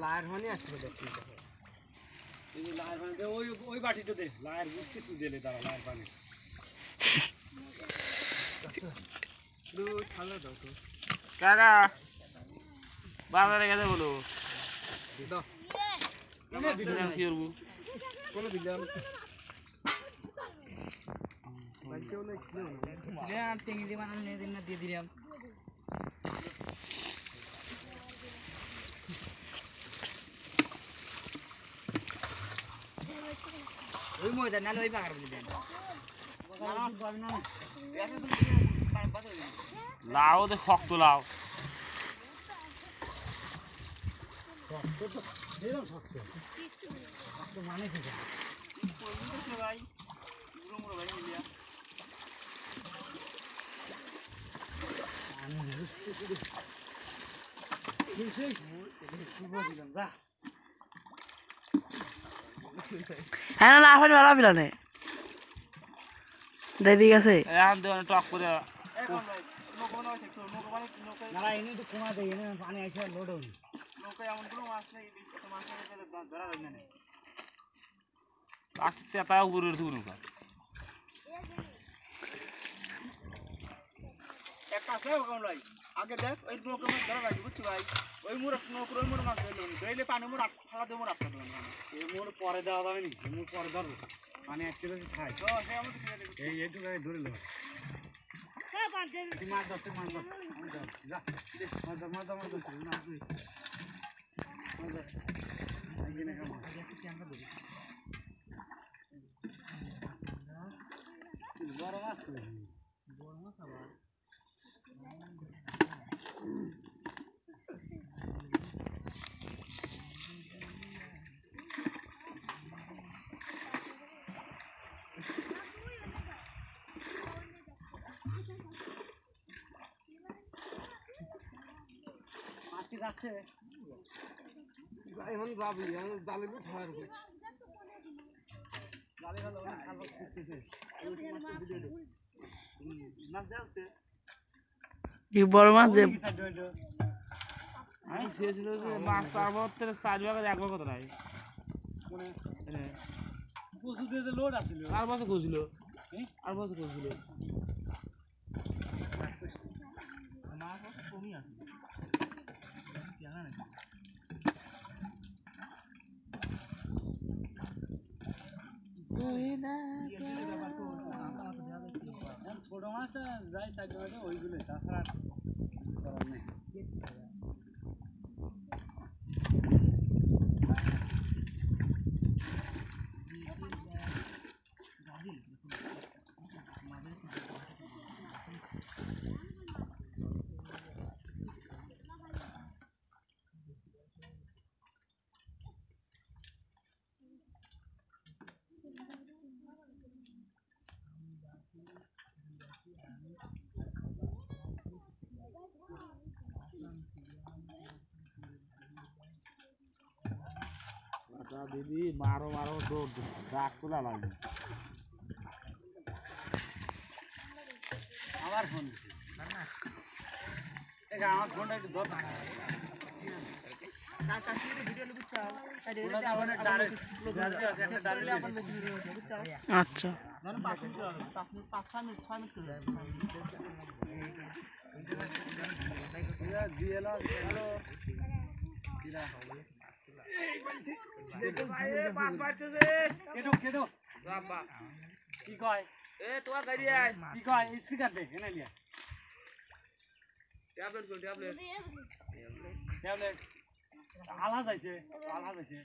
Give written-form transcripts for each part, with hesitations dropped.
লায়ের মানে আসলে দেখতে এই যে লায়ের মানে ওই ওই বাটিটা দে লায়ের গুষ্টি সুজেলে তারা লায়ের পানি দুধ খালো দাও তো কাকা বাজারে গেছে বলো দাও কোনে দিলাম কি করব কোনে দিলাম বাইকেও না কি হলো রে আর টেঙ্গি বানালে দিন না দিয়ে দিলাম ওই ময়দা নালে ওই পাকার বলে দেন লাউ তো শক্ত লাউ মানে ভাই হ্যাঁ না এখন ভালো পিলা নেই দেবী গেছে এখন তো টক করে না এনে তো কমা দেয় এনে পানি আছে লোড হই নৌকায় এমন কোনো মাছ নেই মাছ ধরা যায় না আসছে তা উপরে উঠে নৌকা একটা আছে ওখানে লাই আগে দেখ ওই নৌকা মাছ ধরা যায় বুঝছো ভাই ওই মুড় নৌকার ওই মুড় মাছ ধরলে পানি মুড় ফালা দেবো রাখতে দেবো এই মুড় পরে দেওয়া যাবে না এই মুড় পরে ধরবো পানি একটু বেশি খাই এই একটু ধরে লো মাছ ধরতে মাছ ধর যা মাছ ধর বড় মাছ বড় মাছ আবার মাছটি যাচ্ছে এখন যাবি জালে খাওয়ার জালে ভালো খাবার করতেছে মাছ যাচ্ছে কি বড় মাছ দেব আমি চেয়েছিল যে মাছ পাবো 4 ভাগের 1 ভাগ কত নাই মানে হ্যাঁ পশু দিয়ে যে লোড আছিল আর বছর কইছিল আর বছর কইছিল মাছ কমই আছে জানা নাকি ছোট মাছ যাই চাকরি ওইগুলো তাছাড়া করার নেই দিদি মারো মারো দৌড় ডাক তোলা লাগবে আমার ফোন আমার ফোনটা একটু ধর আচ্ছা কি কয় এ তোমার গাড়ি আয় কি কয় স্পিকার দে এনে লিয়া ট্যাবলেট কো ট্যাবলেট ট্যাবলেট আলাদা আছে আলাদা আছে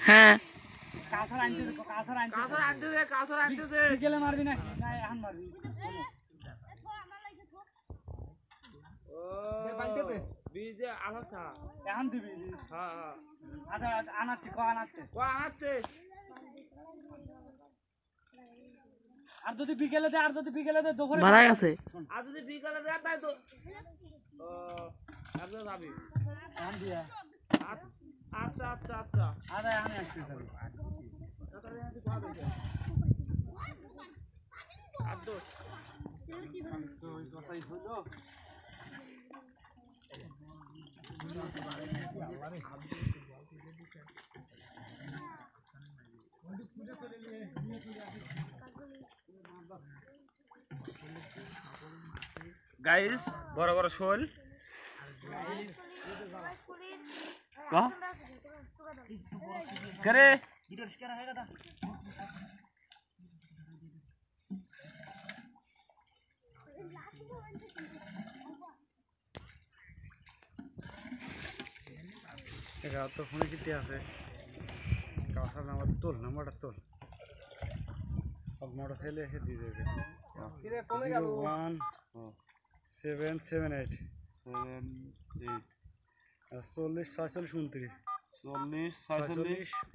হ্যাঁ কাঁসার আনতে দে বিকেলে মারবি না না এখন মারবি ও বিজে আলাদা এখন দিবি হ্যাঁ হ্যাঁ আচ্ছা আনাচ্ছি আনাচ্ছে আর যদি বিকেলে দে দুপুরে ভাড়া গেছে আর যদি বিকালে দেয় তাই তো ও আপনি যাবি এখন দিয়া আচ্ছা আরে আমি আসছি আর তো ওই কথাই হলো গাইস বড় বড় শোল करे তো ফোনে কিতে আছে কাসার নাম্বারটা তোল মোটরসাইকেলে এসে দিয়ে দেবে 01-778 40 46 29 40 46